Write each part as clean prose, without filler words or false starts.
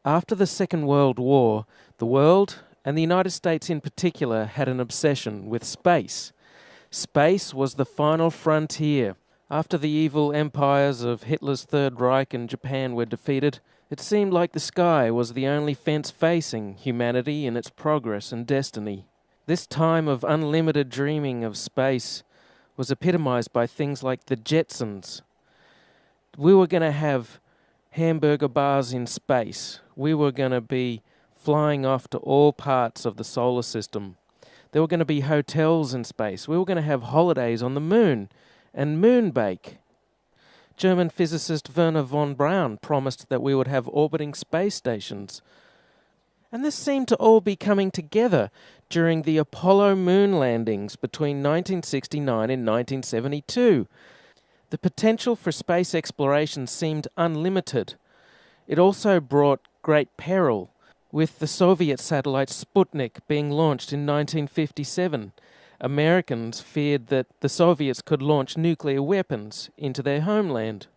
After the Second World War, the world, and the United States in particular, had an obsession with space. Space was the final frontier. After the evil empires of Hitler's Third Reich and Japan were defeated, it seemed like the sky was the only fence facing humanity in its progress and destiny. This time of unlimited dreaming of space was epitomized by things like the Jetsons. We were going to have hamburger bars in space. We were going to be flying off to all parts of the solar system. There were going to be hotels in space. We were going to have holidays on the moon and moonbake. German physicist Werner von Braun promised that we would have orbiting space stations. And this seemed to all be coming together during the Apollo moon landings between 1969 and 1972. The potential for space exploration seemed unlimited. It also brought great peril, with the Soviet satellite Sputnik being launched in 1957. Americans feared that the Soviets could launch nuclear weapons into their homeland.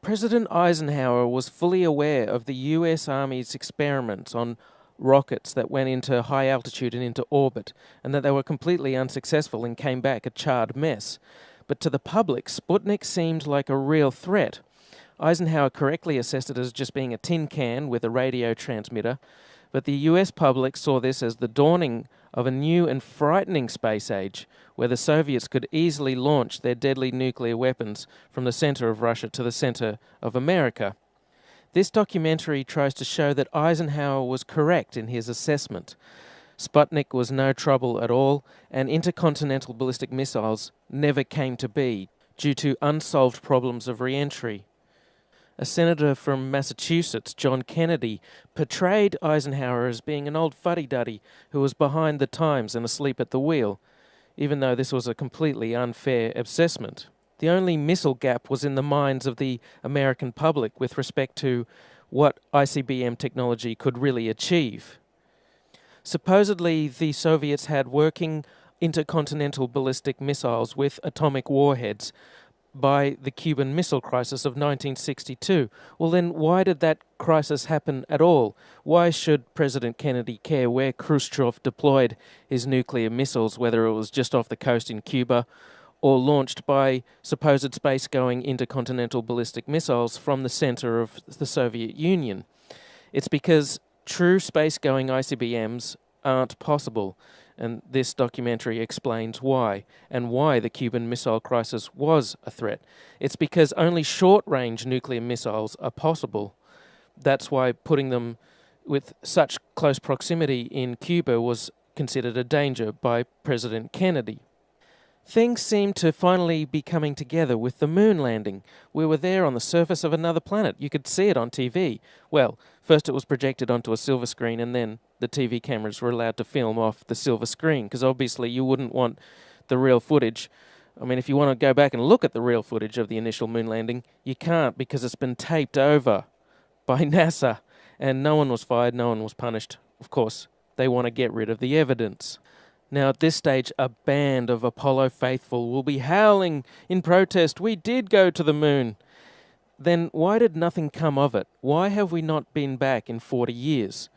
President Eisenhower was fully aware of the US Army's experiments on rockets that went into high altitude and into orbit, and that they were completely unsuccessful and came back a charred mess. But to the public, Sputnik seemed like a real threat. Eisenhower correctly assessed it as just being a tin can with a radio transmitter, but the US public saw this as the dawning of a new and frightening space age, where the Soviets could easily launch their deadly nuclear weapons from the center of Russia to the center of America. This documentary tries to show that Eisenhower was correct in his assessment. Sputnik was no trouble at all, and intercontinental ballistic missiles never came to be due to unsolved problems of re-entry. A senator from Massachusetts, John Kennedy, portrayed Eisenhower as being an old fuddy-duddy who was behind the times and asleep at the wheel, even though this was a completely unfair assessment. The only missile gap was in the minds of the American public with respect to what ICBM technology could really achieve. Supposedly, the Soviets had working intercontinental ballistic missiles with atomic warheads by the Cuban Missile Crisis of 1962. Well, then why did that crisis happen at all? Why should President Kennedy care where Khrushchev deployed his nuclear missiles, whether it was just off the coast in Cuba or launched by supposed space-going intercontinental ballistic missiles from the center of the Soviet Union? It's because true space-going ICBMs aren't possible, and this documentary explains why, and why the Cuban Missile Crisis was a threat. It's because only short-range nuclear missiles are possible. That's why putting them with such close proximity in Cuba was considered a danger by President Kennedy. Things seemed to finally be coming together with the moon landing. We were there on the surface of another planet. You could see it on TV. Well, first it was projected onto a silver screen, and then the TV cameras were allowed to film off the silver screen, because obviously you wouldn't want the real footage. I mean, if you want to go back and look at the real footage of the initial moon landing, you can't, because it's been taped over by NASA, and no one was fired, no one was punished. Of course, they want to get rid of the evidence. Now, at this stage, a band of Apollo faithful will be howling in protest, "We did go to the moon." Then why did nothing come of it? Why have we not been back in 40 years?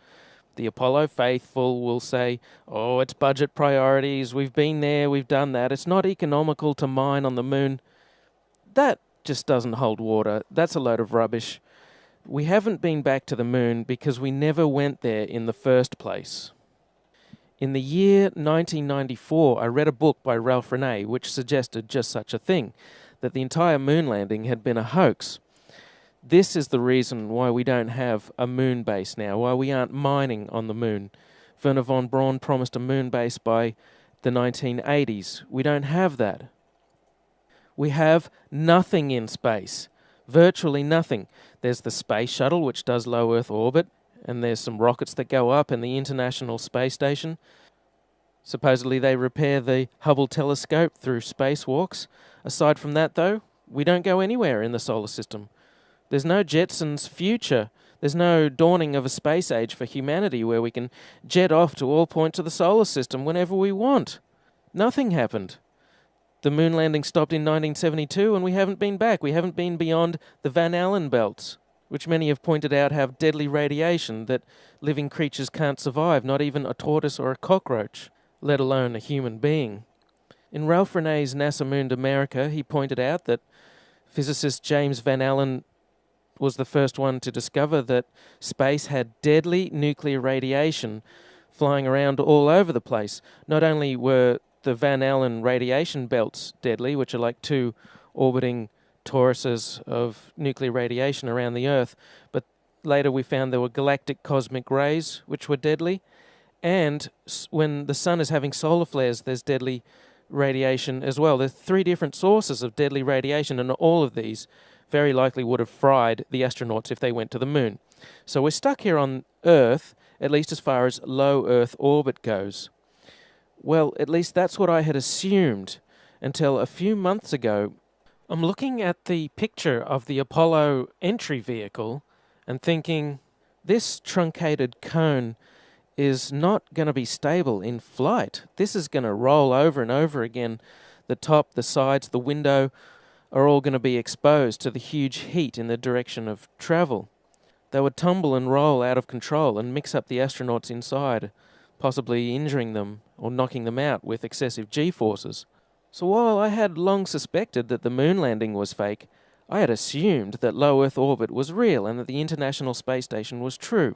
The Apollo faithful will say, "Oh, it's budget priorities, we've been there, we've done that, it's not economical to mine on the moon." That just doesn't hold water. That's a load of rubbish. We haven't been back to the moon because we never went there in the first place. In the year 1994, I read a book by Ralph Renee which suggested just such a thing, that the entire moon landing had been a hoax. This is the reason why we don't have a moon base now, why we aren't mining on the moon. Werner von Braun promised a moon base by the 1980s. We don't have that. We have nothing in space, virtually nothing. There's the space shuttle, which does low Earth orbit, and there's some rockets that go up in the International Space Station. Supposedly they repair the Hubble telescope through spacewalks. Aside from that, though, we don't go anywhere in the solar system. There's no Jetsons future. There's no dawning of a space age for humanity where we can jet off to all points of the solar system whenever we want. Nothing happened. The moon landing stopped in 1972 and we haven't been back. We haven't been beyond the Van Allen belts. which many have pointed out have deadly radiation that living creatures can't survive, not even a tortoise or a cockroach, let alone a human being. In Ralph Rene's NASA Moon to America, he pointed out that physicist James Van Allen was the first one to discover that space had deadly nuclear radiation flying around all over the place. Not only were the Van Allen radiation belts deadly, which are like two orbiting toruses of nuclear radiation around the Earth, but later we found there were galactic cosmic rays, which were deadly. And when the sun is having solar flares, there's deadly radiation as well. There's 3 different sources of deadly radiation, and all of these very likely would have fried the astronauts if they went to the moon. So we're stuck here on Earth, at least as far as low Earth orbit goes. Well, at least that's what I had assumed until a few months ago. I'm looking at the picture of the Apollo entry vehicle and thinking, this truncated cone is not going to be stable in flight. This is going to roll over and over again. The top, the sides, the window are all going to be exposed to the huge heat in the direction of travel. They would tumble and roll out of control and mix up the astronauts inside, possibly injuring them or knocking them out with excessive G-forces. So while I had long suspected that the moon landing was fake, I had assumed that low Earth orbit was real and that the International Space Station was true.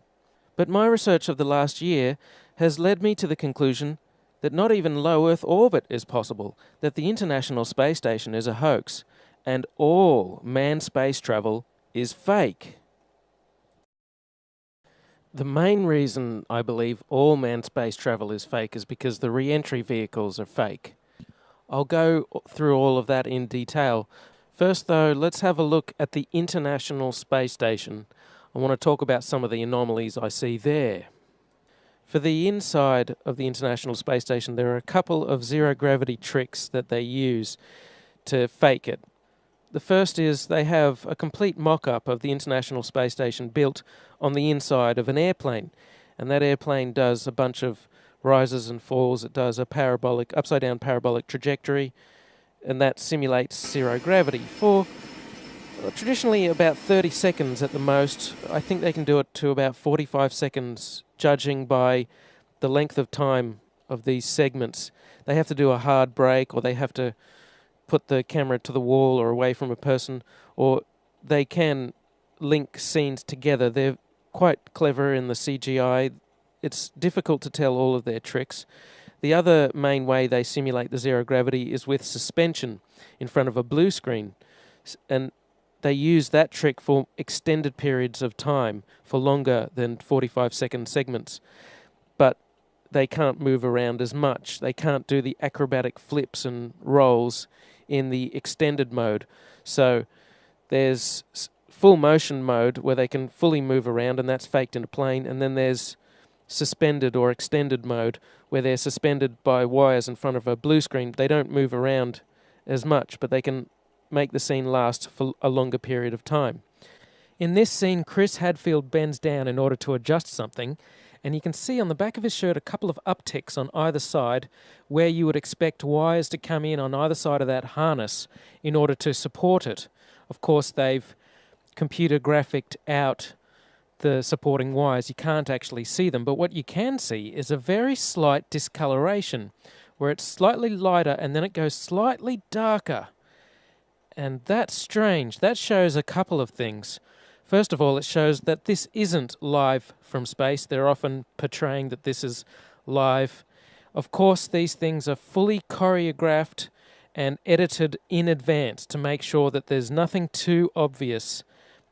But my research of the last year has led me to the conclusion that not even low Earth orbit is possible, that the International Space Station is a hoax, and all manned space travel is fake. The main reason I believe all manned space travel is fake is because the re-entry vehicles are fake. I'll go through all of that in detail. First though, let's have a look at the International Space Station. I want to talk about some of the anomalies I see there. For the inside of the International Space Station, there are a couple of zero-gravity tricks that they use to fake it. The first is they have a complete mock-up of the International Space Station built on the inside of an airplane. And that airplane does a bunch of rises and falls. It does a parabolic, upside-down parabolic trajectory, and that simulates zero gravity for traditionally about 30 seconds at the most. I think they can do it to about 45 seconds, judging by the length of time of these segments. They have to do a hard break, or they have to put the camera to the wall or away from a person, or they can link scenes together. They're quite clever in the CGI. It's difficult to tell all of their tricks. The other main way they simulate the zero gravity is with suspension in front of a blue screen. And they use that trick for extended periods of time, for longer than 45-second segments. But they can't move around as much. They can't do the acrobatic flips and rolls in the extended mode. So there's full motion mode where they can fully move around, and that's faked in a plane. And then there's suspended or extended mode where they're suspended by wires in front of a blue screen. They don't move around as much, but they can make the scene last for a longer period of time. In this scene, Chris Hadfield bends down in order to adjust something, and you can see on the back of his shirt a couple of upticks on either side where you would expect wires to come in on either side of that harness in order to support it. Of course, they've computer graphicked out the supporting wires. You can't actually see them, but what you can see is a very slight discoloration where it's slightly lighter and then it goes slightly darker. And that's strange. That shows a couple of things. First of all, it shows that this isn't live from space. They're often portraying that this is live. Of course, these things are fully choreographed and edited in advance to make sure that there's nothing too obvious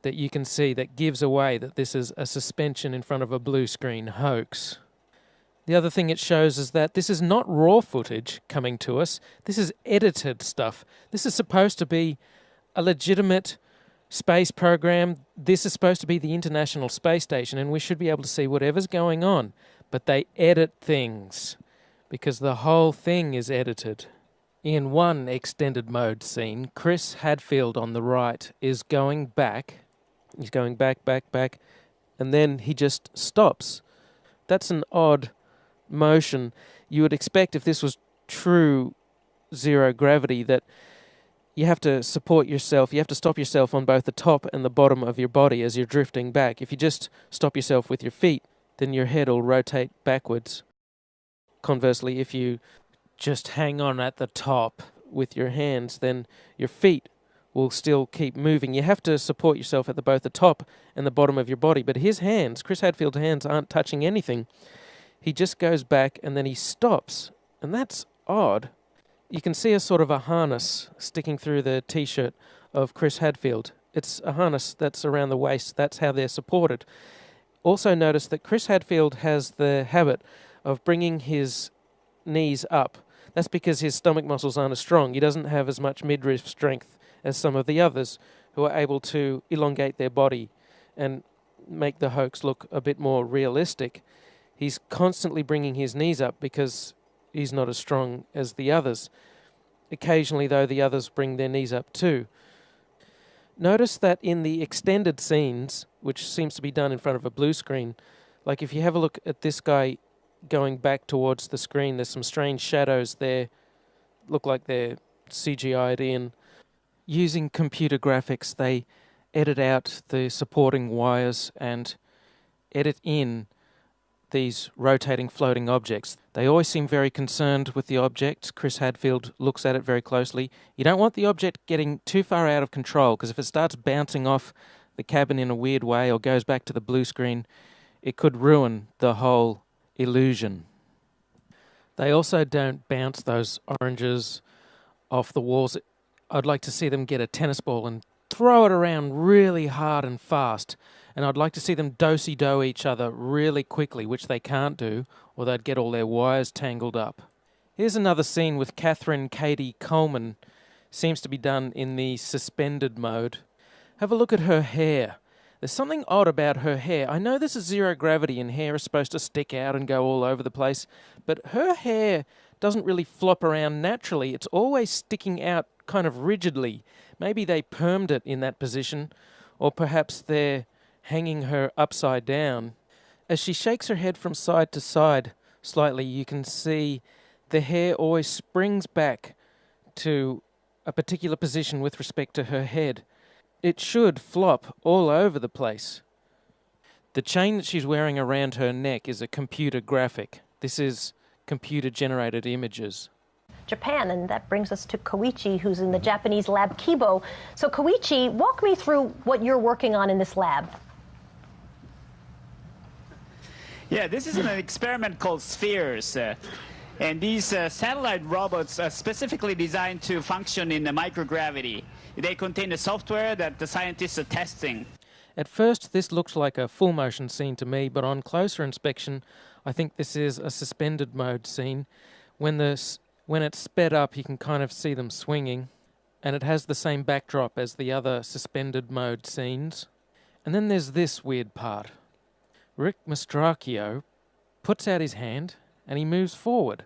that you can see that gives away that this is a suspension in front of a blue screen hoax. The other thing it shows is that this is not raw footage coming to us. This is edited stuff. This is supposed to be a legitimate space program. This is supposed to be the International Space Station, and we should be able to see whatever's going on. But they edit things because the whole thing is edited. In one extended mode scene, Chris Hadfield on the right is going back. He's going back, and then he just stops. That's an odd motion. You would expect if this was true zero gravity that you have to support yourself, you have to stop yourself on both the top and the bottom of your body as you're drifting back. If you just stop yourself with your feet, then your head will rotate backwards. Conversely, if you just hang on at the top with your hands, then your feet will still keep moving. You have to support yourself at both the top and the bottom of your body. But his hands, Chris Hadfield's hands, aren't touching anything. He just goes back and then he stops. And that's odd. You can see a sort of a harness sticking through the T-shirt of Chris Hadfield. It's a harness that's around the waist. That's how they're supported. Also notice that Chris Hadfield has the habit of bringing his knees up. That's because his stomach muscles aren't as strong. He doesn't have as much midriff strength as some of the others who are able to elongate their body and make the hoax look a bit more realistic. He's constantly bringing his knees up because he's not as strong as the others. Occasionally, though, the others bring their knees up too. Notice that in the extended scenes, which seems to be done in front of a blue screen, like if you have a look at this guy going back towards the screen, there's some strange shadows there, look like they're CGI'd in. Using computer graphics, they edit out the supporting wires and edit in these rotating floating objects. They always seem very concerned with the object. Chris Hadfield looks at it very closely. You don't want the object getting too far out of control, because if it starts bouncing off the cabin in a weird way or goes back to the blue screen, it could ruin the whole illusion. They also don't bounce those oranges off the walls. I'd like to see them get a tennis ball and throw it around really hard and fast. And I'd like to see them do-si-do each other really quickly, which they can't do, or they'd get all their wires tangled up. Here's another scene with Catherine Katie Coleman. Seems to be done in the suspended mode. Have a look at her hair. There's something odd about her hair. I know this is zero gravity and hair is supposed to stick out and go all over the place, but her hair doesn't really flop around naturally. It's always sticking out kind of rigidly. Maybe they permed it in that position, or perhaps they're hanging her upside down. As she shakes her head from side to side slightly, you can see the hair always springs back to a particular position with respect to her head. It should flop all over the place. The chain that she's wearing around her neck is a computer graphic. This is computer-generated images. Japan, and that brings us to Koichi, who's in the Japanese lab Kibo. So Koichi, walk me through what you're working on in this lab. Yeah, this is an experiment called Spheres. And these satellite robots are specifically designed to function in the microgravity. They contain the software that the scientists are testing. At first, this looked like a full motion scene to me, but on closer inspection, I think this is a suspended mode scene. When it's sped up, you can kind of see them swinging, and it has the same backdrop as the other suspended mode scenes. And then there's this weird part. Rick Mastracchio puts out his hand and he moves forward.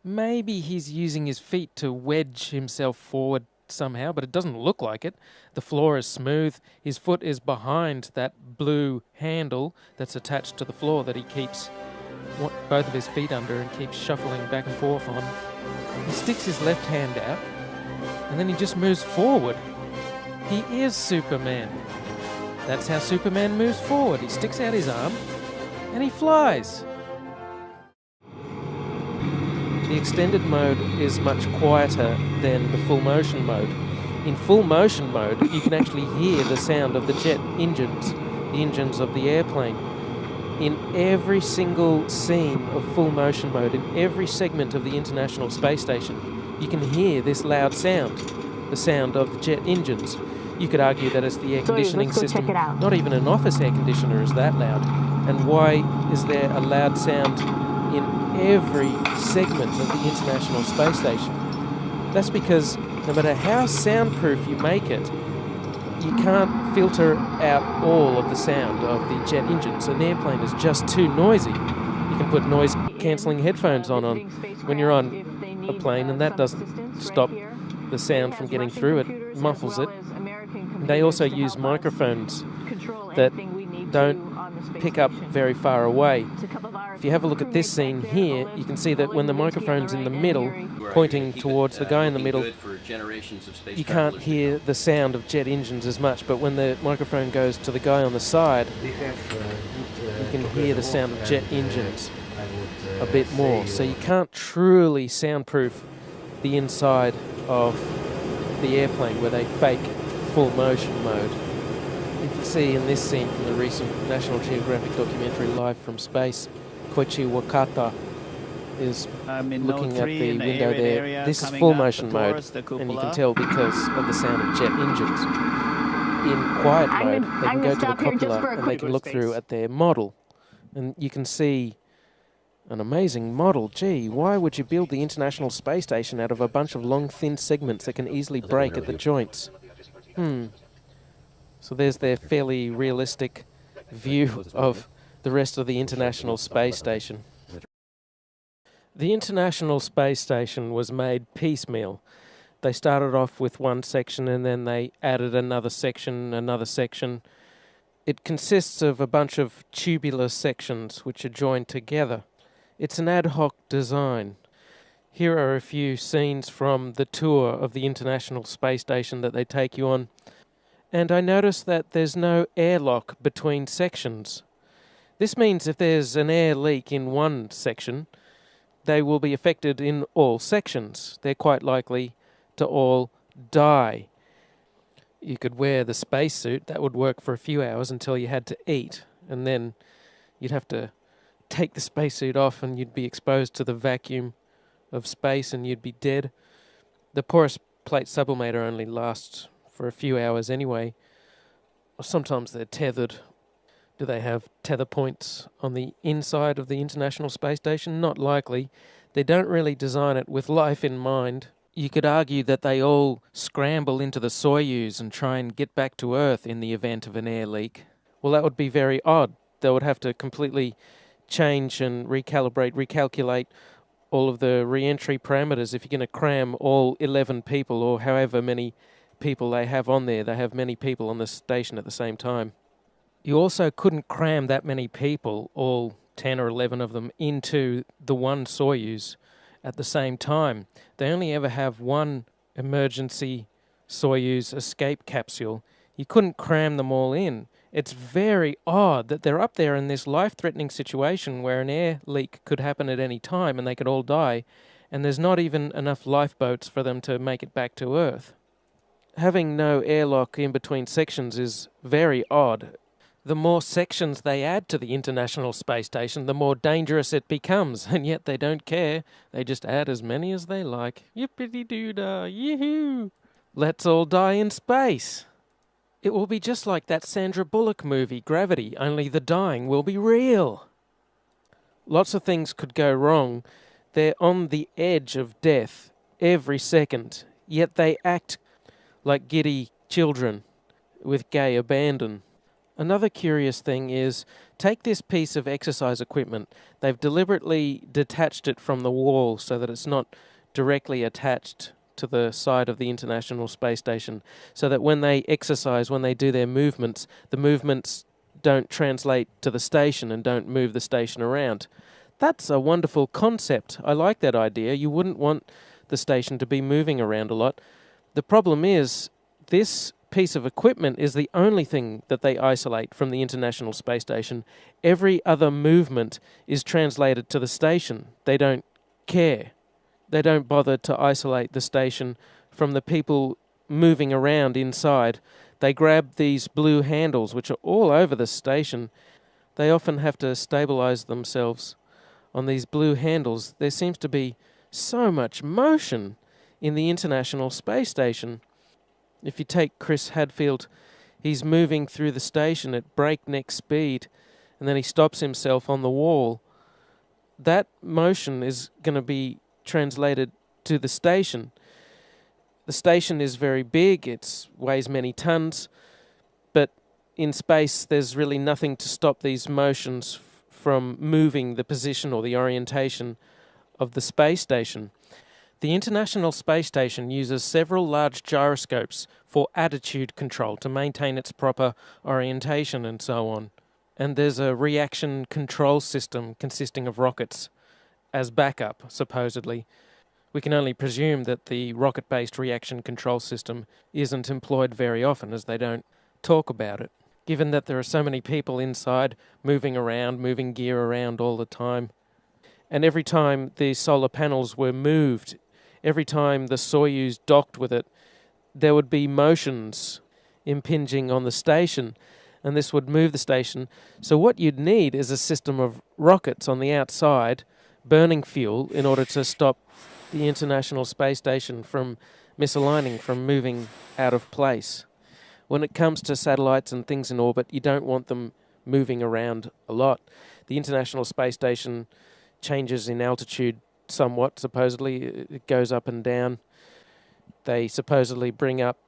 Maybe he's using his feet to wedge himself forward somehow, but it doesn't look like it. The floor is smooth. His foot is behind that blue handle that's attached to the floor that he keeps both of his feet under and keeps shuffling back and forth on. He sticks his left hand out and then he just moves forward. He is Superman. That's how Superman moves forward. He sticks out his arm and he flies. The extended mode is much quieter than the full motion mode. In full motion mode, you can actually hear the sound of the jet engines, the engines of the airplane. In every single scene of full motion mode, in every segment of the International Space Station, you can hear this loud sound, the sound of the jet engines. You could argue that it's the air conditioning system. Not even an office air conditioner is that loud. And why is there a loud sound in every segment of the International Space Station? That's because no matter how soundproof you make it, you can't filter out all of the sound of the jet engines. An airplane is just too noisy. You can put noise-cancelling headphones on when you're on a plane, and that doesn't stop the sound from getting through. It muffles it. They also use microphones that don't pick up very far away. If you have a look at this scene here, you can see that when the microphone's in the middle, pointing towards the guy in the middle, you can't hear the sound of jet engines as much, but when the microphone goes to the guy on the side, you can hear the sound of jet engines a bit more. So you can't truly soundproof the inside of the airplane where they fake full motion mode. You can see in this scene from the recent National Geographic documentary Live from Space, Koichi Wakata is looking at the window there. This is full motion mode, and you can tell because of the sound of jet engines. In quiet mode, they can go to the cupola and they can look through at their model. And you can see an amazing model. Gee, why would you build the International Space Station out of a bunch of long, thin segments that can easily break at the joints? So there's their fairly realistic view of the rest of the International Space Station. The International Space Station was made piecemeal. They started off with one section and then they added another section. It consists of a bunch of tubular sections which are joined together. It's an ad hoc design. Here are a few scenes from the tour of the International Space Station that they take you on. And I noticed that there's no airlock between sections. This means if there's an air leak in one section, they will be affected in all sections. They're quite likely to all die. You could wear the spacesuit. That would work for a few hours until you had to eat. And then you'd have to take the spacesuit off and you'd be exposed to the vacuum of space and you'd be dead. The porous plate sublimator only lasts for a few hours anyway. Sometimes they're tethered. Do they have tether points on the inside of the International Space Station? Not likely. They don't really design it with life in mind. You could argue that they all scramble into the Soyuz and try and get back to Earth in the event of an air leak. Well, that would be very odd. They would have to completely change and recalculate all of the re-entry parameters if you're going to cram all 11 people or however many people they have on there. They have many people on the station at the same time. You also couldn't cram that many people, all 10 or 11 of them, into the one Soyuz at the same time. They only ever have one emergency Soyuz escape capsule. You couldn't cram them all in. It's very odd that they're up there in this life-threatening situation where an air leak could happen at any time and they could all die, and there's not even enough lifeboats for them to make it back to Earth. Having no airlock in between sections is very odd. The more sections they add to the International Space Station, the more dangerous it becomes, and yet they don't care. They just add as many as they like. Yippity-doo-dah, yoo-hoo! Let's all die in space! It will be just like that Sandra Bullock movie, Gravity, only the dying will be real. Lots of things could go wrong. They're on the edge of death every second, yet they act like giddy children with gay abandon. Another curious thing is, take this piece of exercise equipment. They've deliberately detached it from the wall so that it's not directly attached to the side of the International Space Station, so that when they exercise, when they do their movements, the movements don't translate to the station and don't move the station around. That's a wonderful concept. I like that idea. You wouldn't want the station to be moving around a lot. The problem is, this piece of equipment is the only thing that they isolate from the International Space Station. Every other movement is translated to the station. They don't care. They don't bother to isolate the station from the people moving around inside. They grab these blue handles, which are all over the station. They often have to stabilize themselves on these blue handles. There seems to be so much motion in the International Space Station. If you take Chris Hadfield, he's moving through the station at breakneck speed, and then he stops himself on the wall. That motion is going to be translated to the station. The station is very big, it weighs many tons, but in space there's really nothing to stop these motions from moving the position or the orientation of the space station. The International Space Station uses several large gyroscopes for attitude control to maintain its proper orientation and so on. And there's a reaction control system consisting of rockets as backup, supposedly. We can only presume that the rocket-based reaction control system isn't employed very often, as they don't talk about it, given that there are so many people inside moving around, moving gear around all the time. And every time the solar panels were moved, every time the Soyuz docked with it, there would be motions impinging on the station, and this would move the station. So what you'd need is a system of rockets on the outside burning fuel in order to stop the International Space Station from misaligning, from moving out of place. When it comes to satellites and things in orbit, you don't want them moving around a lot. The International Space Station changes in altitude somewhat, supposedly. It goes up and down. They supposedly bring up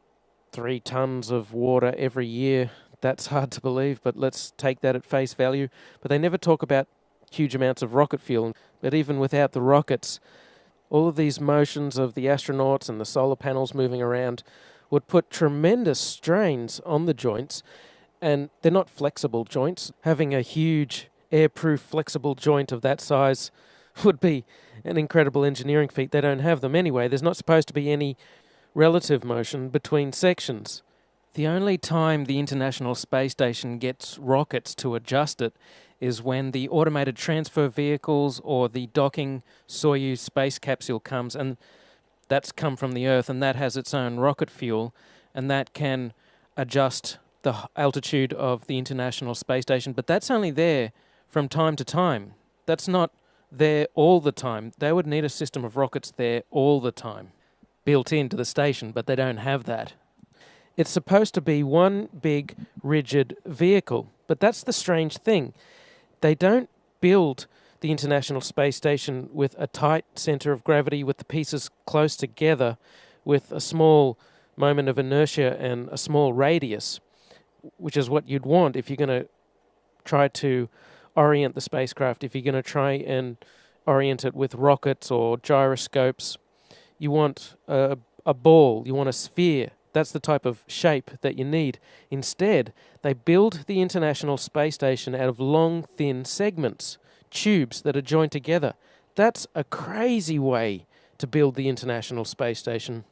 3 tons of water every year. That's hard to believe, but let's take that at face value. But they never talk about huge amounts of rocket fuel. But even without the rockets, all of these motions of the astronauts and the solar panels moving around would put tremendous strains on the joints, and they're not flexible joints. Having a huge airproof flexible joint of that size would be an incredible engineering feat. They don't have them anyway. There's not supposed to be any relative motion between sections. The only time the International Space Station gets rockets to adjust it is when the automated transfer vehicles or the docking Soyuz space capsule comes, and that's come from the Earth, and that has its own rocket fuel, and that can adjust the altitude of the International Space Station. But that's only there from time to time. That's not there all the time. They would need a system of rockets there all the time, built into the station, but they don't have that. It's supposed to be one big, rigid vehicle, but that's the strange thing. They don't build the International Space Station with a tight center of gravity, with the pieces close together, with a small moment of inertia and a small radius, which is what you'd want if you're going to try to orient the spacecraft, if you're going to try and orient it with rockets or gyroscopes. You want a ball, you want a sphere. That's the type of shape that you need. Instead, they build the International Space Station out of long, thin segments, tubes that are joined together. That's a crazy way to build the International Space Station.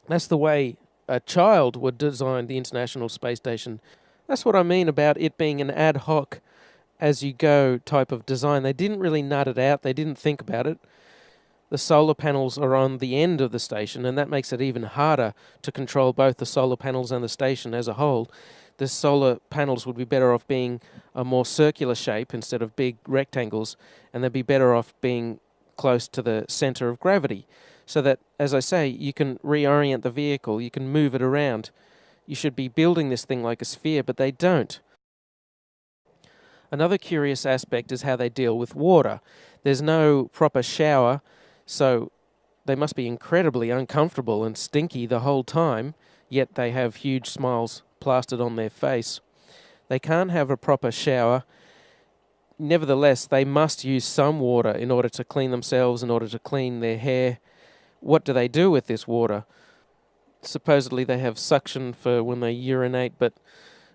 That's the way a child would design the International Space Station. That's what I mean about it being an ad hoc, as-you-go type of design. They didn't really nut it out. They didn't think about it. The solar panels are on the end of the station, and that makes it even harder to control both the solar panels and the station as a whole. The solar panels would be better off being a more circular shape instead of big rectangles, and they'd be better off being close to the center of gravity, so that, as I say, you can reorient the vehicle, you can move it around. You should be building this thing like a sphere, but they don't. Another curious aspect is how they deal with water. There's no proper shower, so they must be incredibly uncomfortable and stinky the whole time, yet they have huge smiles plastered on their face. They can't have a proper shower. Nevertheless, they must use some water in order to clean themselves, in order to clean their hair. What do they do with this water? Supposedly they have suction for when they urinate, but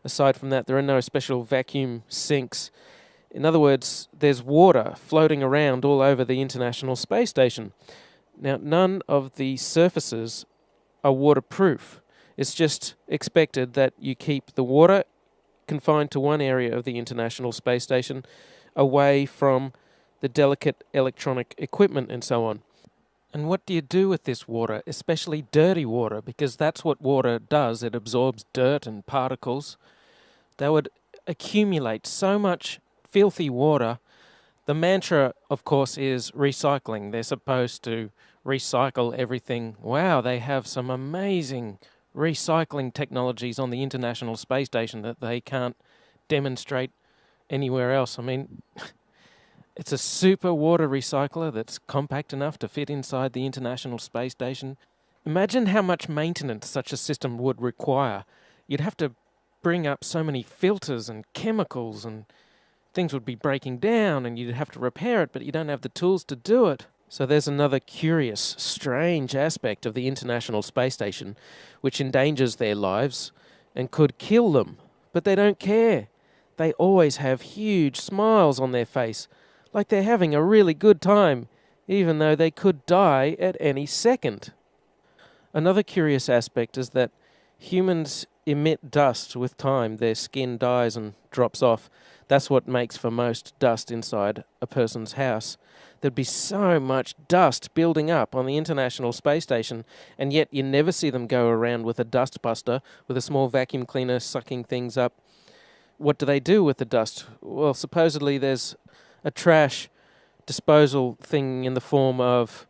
aside from that, there are no special vacuum sinks. In other words, there's water floating around all over the International Space Station. Now, none of the surfaces are waterproof. It's just expected that you keep the water confined to one area of the International Space Station, away from the delicate electronic equipment and so on. And what do you do with this water, especially dirty water? Because that's what water does. It absorbs dirt and particles. They would accumulate so much filthy water. The mantra, of course, is recycling. They're supposed to recycle everything. Wow, they have some amazing recycling technologies on the International Space Station that they can't demonstrate anywhere else. I mean, it's a super water recycler that's compact enough to fit inside the International Space Station. Imagine how much maintenance such a system would require. You'd have to bring up so many filters and chemicals, and things would be breaking down and you'd have to repair it, but you don't have the tools to do it. So there's another curious, strange aspect of the International Space Station which endangers their lives and could kill them. But they don't care. they always have huge smiles on their face, like they're having a really good time, even though they could die at any second. Another curious aspect is that humans emit dust with time. Their skin dies and drops off. That's what makes for most dust inside a person's house. There'd be so much dust building up on the International Space Station, and yet you never see them go around with a dust buster, with a small vacuum cleaner sucking things up. What do they do with the dust? Well, supposedly there's a trash disposal thing in the form of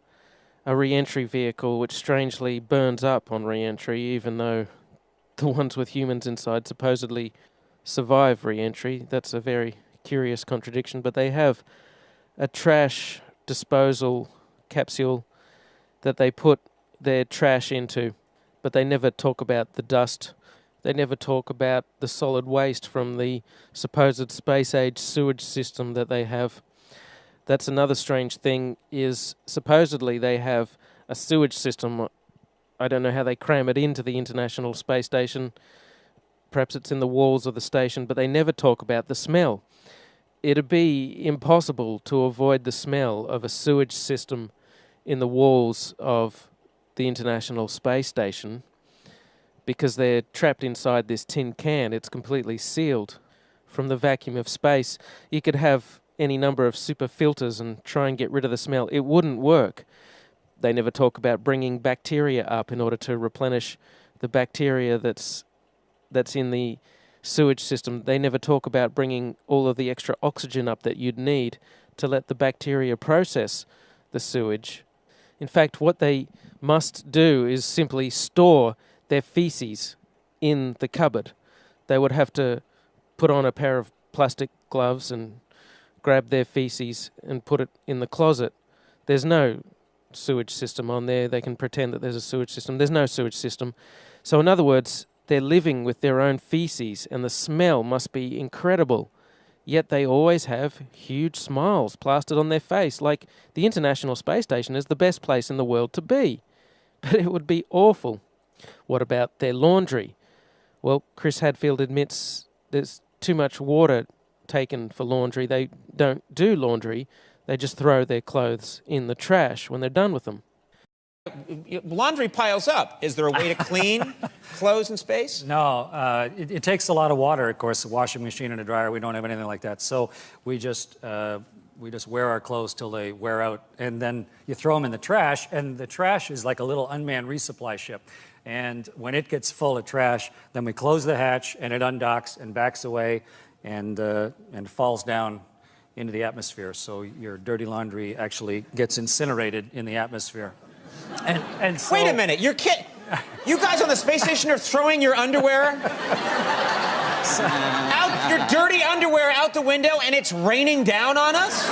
a re-entry vehicle which strangely burns up on re-entry, even though the ones with humans inside supposedly survive re-entry. That's a very curious contradiction, but they have a trash disposal capsule that they put their trash into, but they never talk about the dust. They never talk about the solid waste from the supposed space-age sewage system that they have. That's another strange thing, is supposedly they have a sewage system. I don't know how they cram it into the International Space Station. Perhaps it's in the walls of the station, but they never talk about the smell. It'd be impossible to avoid the smell of a sewage system in the walls of the International Space Station because they're trapped inside this tin can. It's completely sealed from the vacuum of space. You could have any number of super filters and try and get rid of the smell. It wouldn't work. They never talk about bringing bacteria up in order to replenish the bacteria that's in the sewage system. They never talk about bringing all of the extra oxygen up that you'd need to let the bacteria process the sewage. In fact, what they must do is simply store their feces in the cupboard. They would have to put on a pair of plastic gloves and grab their feces and put it in the closet. There's no sewage system on there. They can pretend that there's a sewage system. There's no sewage system. So in other words, they're living with their own feces, and the smell must be incredible. Yet they always have huge smiles plastered on their face, like the International Space Station is the best place in the world to be. But it would be awful. What about their laundry? Well, Chris Hadfield admits there's too much water taken for laundry. They don't do laundry. They just throw their clothes in the trash when they're done with them. Laundry piles up. Is there a way to clean clothes in space? No, it takes a lot of water, of course, a washing machine and a dryer. We don't have anything like that. So we just wear our clothes till they wear out, and then you throw them in the trash, and the trash is like a little unmanned resupply ship. And when it gets full of trash, then we close the hatch, and it undocks and backs away and falls down into the atmosphere. So your dirty laundry actually gets incinerated in the atmosphere. And so, wait a minute, you guys on the space station are throwing your underwear out, your dirty underwear out the window, and it's raining down on us?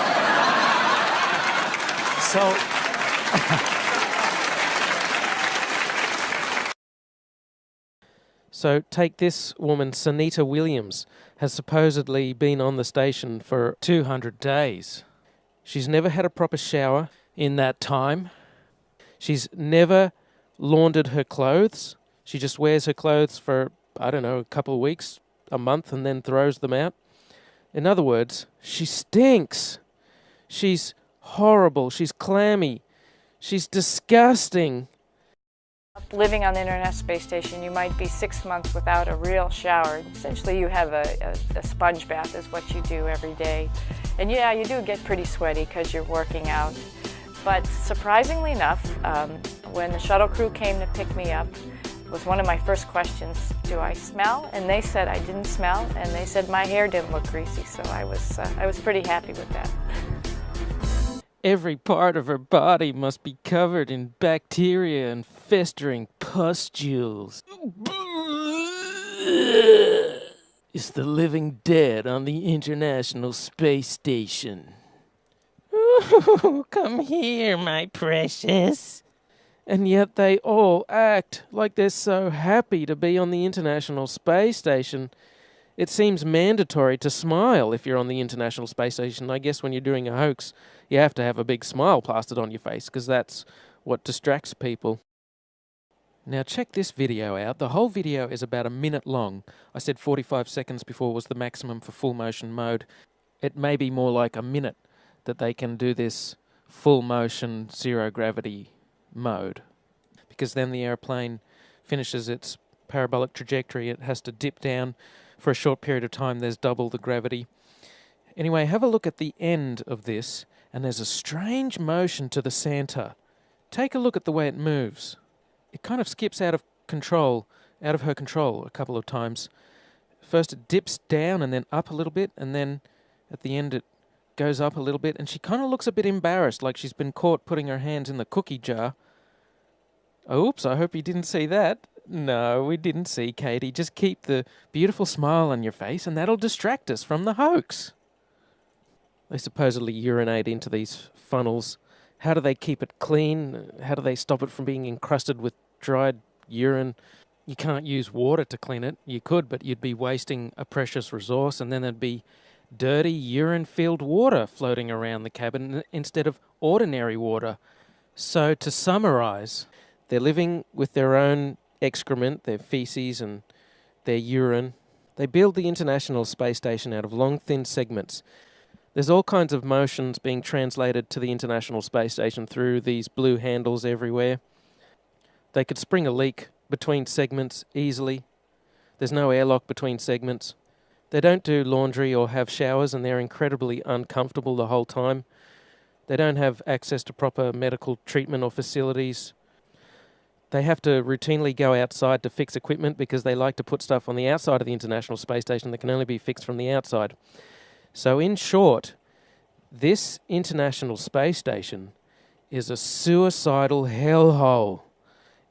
So take this woman, Sunita Williams, has supposedly been on the station for 200 days. She's never had a proper shower in that time. She's never laundered her clothes. She just wears her clothes for, I don't know, a couple of weeks, a month, and then throws them out. In other words, she stinks. She's horrible. She's clammy. She's disgusting. Living on the International Space Station, you might be 6 months without a real shower. Essentially, you have a sponge bath is what you do every day. And yeah, you do get pretty sweaty because you're working out. But surprisingly enough, when the shuttle crew came to pick me up, was one of my first questions, do I smell? And they said I didn't smell, and they said my hair didn't look greasy, so I was pretty happy with that. Every part of her body must be covered in bacteria and festering pustules. It's the living dead on the International Space Station. Ooh, come here, my precious. And yet they all act like they're so happy to be on the International Space Station. It seems mandatory to smile if you're on the International Space Station. I guess when you're doing a hoax, you have to have a big smile plastered on your face because that's what distracts people. Now check this video out. The whole video is about a minute long. I said 45 seconds before was the maximum for full motion mode. It may be more like a minute that they can do this full motion zero gravity mode, because then the airplane finishes its parabolic trajectory. It has to dip down for a short period of time. There's double the gravity. Anyway, have a look at the end of this, and there's a strange motion to the center. Take a look at the way it moves. It kind of skips out of her control a couple of times. First it dips down and then up a little bit, and then at the end it goes up a little bit, and she kind of looks a bit embarrassed, like she's been caught putting her hands in the cookie jar. Oops, I hope you didn't see that. No, we didn't see, Katie. Just keep the beautiful smile on your face, and that'll distract us from the hoax. They supposedly urinate into these funnels. How do they keep it clean? How do they stop it from being encrusted with dried urine? You can't use water to clean it. You could, but you'd be wasting a precious resource, and then there'd be dirty urine-filled water floating around the cabin instead of ordinary water. So to summarize, they're living with their own excrement, their feces and their urine. They build the International Space Station out of long, thin segments. There's all kinds of motions being translated to the International Space Station through these blue handles everywhere. They could spring a leak between segments easily. There's no airlock between segments. They don't do laundry or have showers, and they're incredibly uncomfortable the whole time. They don't have access to proper medical treatment or facilities. They have to routinely go outside to fix equipment because they like to put stuff on the outside of the International Space Station that can only be fixed from the outside. So in short, this International Space Station is a suicidal hellhole.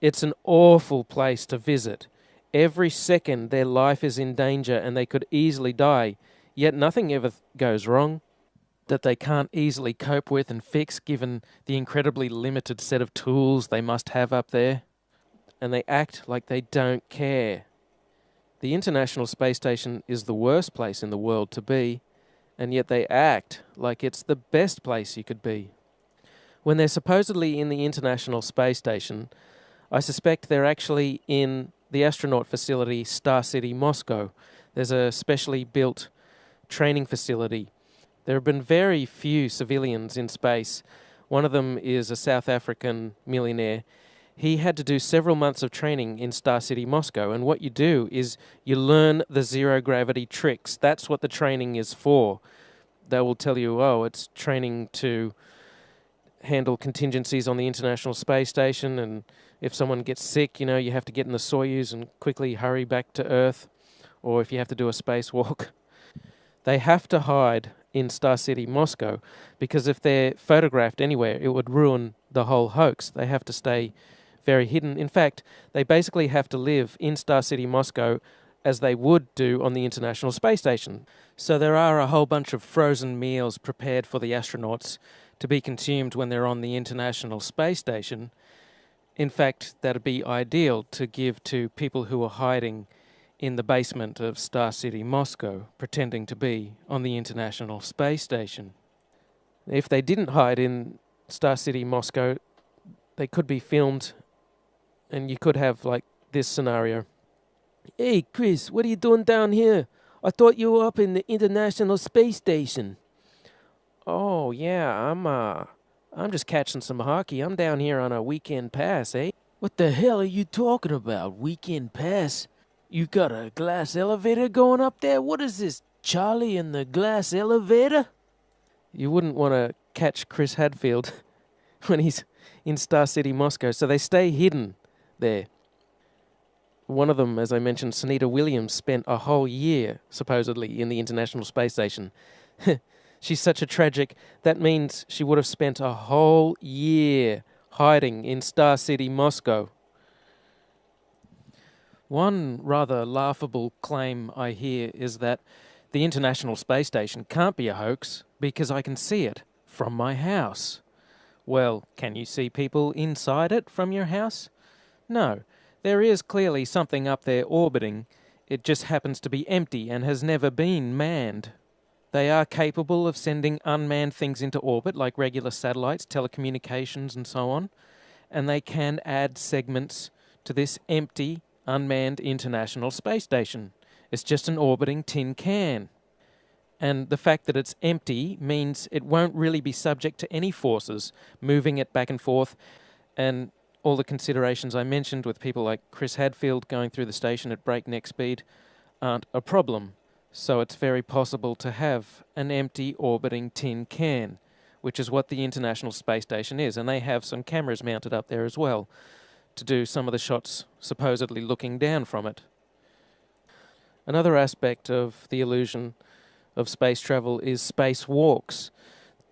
It's an awful place to visit. Every second their life is in danger and they could easily die, yet nothing ever goes wrong that they can't easily cope with and fix given the incredibly limited set of tools they must have up there. And they act like they don't care. The International Space Station is the worst place in the world to be, and yet they act like it's the best place you could be. When they're supposedly in the International Space Station, I suspect they're actually in the astronaut facility Star City, Moscow. There's a specially built training facility. There have been very few civilians in space. One of them is a South African millionaire. He had to do several months of training in Star City, Moscow, and what you do is you learn the zero-gravity tricks. That's what the training is for. They will tell you, oh, it's training to handle contingencies on the International Space Station, and if someone gets sick, you know, you have to get in the Soyuz and quickly hurry back to Earth, or if you have to do a spacewalk. They have to hide in Star City, Moscow, because if they're photographed anywhere, it would ruin the whole hoax. They have to stay very hidden. In fact, they basically have to live in Star City, Moscow, as they would do on the International Space Station. So there are a whole bunch of frozen meals prepared for the astronauts to be consumed when they're on the International Space Station. In fact, that'd be ideal to give to people who are hiding in the basement of Star City, Moscow, pretending to be on the International Space Station. If they didn't hide in Star City, Moscow, they could be filmed, and you could have, like, this scenario. Hey, Chris, what are you doing down here? I thought you were up in the International Space Station. Oh, yeah, I'm just catching some hockey. I'm down here on a weekend pass, eh? What the hell are you talking about, weekend pass? You got a glass elevator going up there? What is this, Charlie and the glass elevator? You wouldn't want to catch Chris Hadfield when he's in Star City, Moscow, so they stay hidden there. One of them, as I mentioned, Sunita Williams, spent a whole year, supposedly, in the International Space Station. She's such a tragic. That means she would have spent a whole year hiding in Star City, Moscow. One rather laughable claim I hear is that the International Space Station can't be a hoax because I can see it from my house. Well, can you see people inside it from your house? No. There is clearly something up there orbiting. It just happens to be empty and has never been manned. They are capable of sending unmanned things into orbit, like regular satellites, telecommunications, and so on. And they can add segments to this empty, unmanned International Space Station. It's just an orbiting tin can. And the fact that it's empty means it won't really be subject to any forces moving it back and forth, and all the considerations I mentioned with people like Chris Hadfield going through the station at breakneck speed aren't a problem. So it's very possible to have an empty orbiting tin can, which is what the International Space Station is, and they have some cameras mounted up there as well to do some of the shots supposedly looking down from it. Another aspect of the illusion of space travel is spacewalks.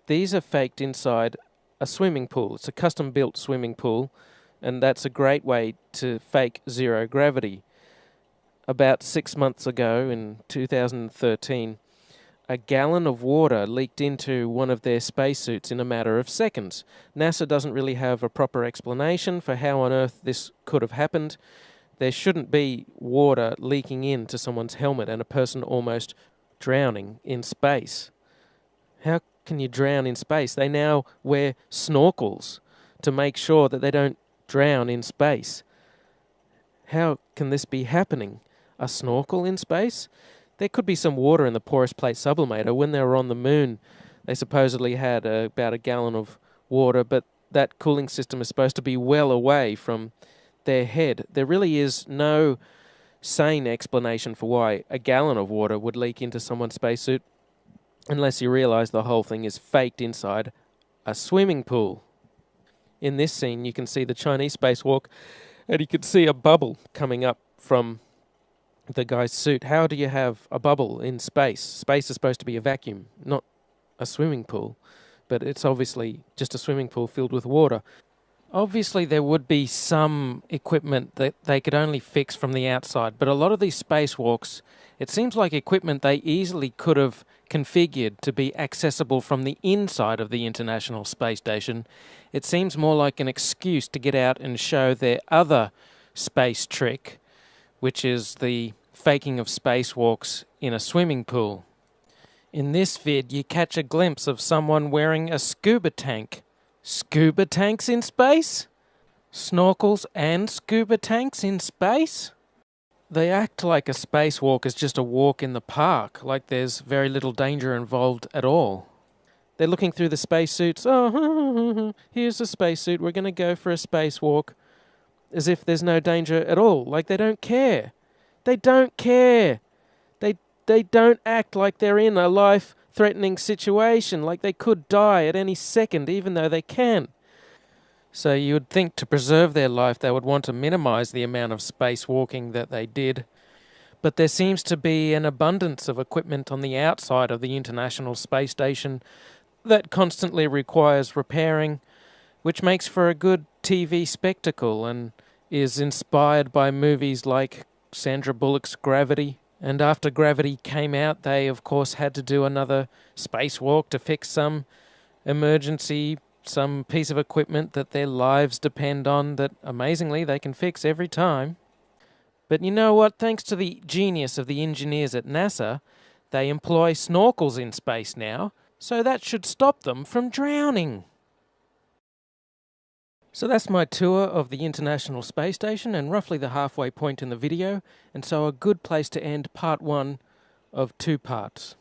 These are faked inside a swimming pool. It's a custom-built swimming pool, and that's a great way to fake zero gravity. About 6 months ago, in 2013, a gallon of water leaked into one of their spacesuits in a matter of seconds. NASA doesn't really have a proper explanation for how on earth this could have happened. There shouldn't be water leaking into someone's helmet and a person almost drowning in space. How can you drown in space? They now wear snorkels to make sure that they don't drown in space. How can this be happening? A snorkel in space? There could be some water in the porous plate sublimator. When they were on the moon, they supposedly had about a gallon of water, but that cooling system is supposed to be well away from their head. There really is no sane explanation for why a gallon of water would leak into someone's spacesuit, unless you realize the whole thing is faked inside a swimming pool. In this scene, you can see the Chinese spacewalk, and you can see a bubble coming up from the guy's suit. How do you have a bubble in space? Space is supposed to be a vacuum, not a swimming pool, but it's obviously just a swimming pool filled with water. Obviously, there would be some equipment that they could only fix from the outside, but a lot of these spacewalks, it seems like equipment they easily could have configured to be accessible from the inside of the International Space Station. It seems more like an excuse to get out and show their other space trick, which is the faking of spacewalks in a swimming pool. In this vid, you catch a glimpse of someone wearing a scuba tank. Scuba tanks in space? Snorkels and scuba tanks in space? They act like a spacewalk is just a walk in the park, like there's very little danger involved at all. They're looking through the spacesuits. Oh, here's a spacesuit, we're going to go for a spacewalk. As if there's no danger at all, like they don't care. They don't care. They don't act like they're in a life-threatening situation, like they could die at any second, even though they can. So you would think to preserve their life, they would want to minimize the amount of spacewalking that they did. But there seems to be an abundance of equipment on the outside of the International Space Station that constantly requires repairing, which makes for a good TV spectacle and is inspired by movies like Sandra Bullock's Gravity. And after Gravity came out, they of course had to do another spacewalk to fix some emergency, some piece of equipment that their lives depend on that amazingly they can fix every time. But you know what? Thanks to the genius of the engineers at NASA, they employ snorkels in space now, so that should stop them from drowning. So that's my tour of the International Space Station and roughly the halfway point in the video, and so a good place to end part 1 of 2 parts.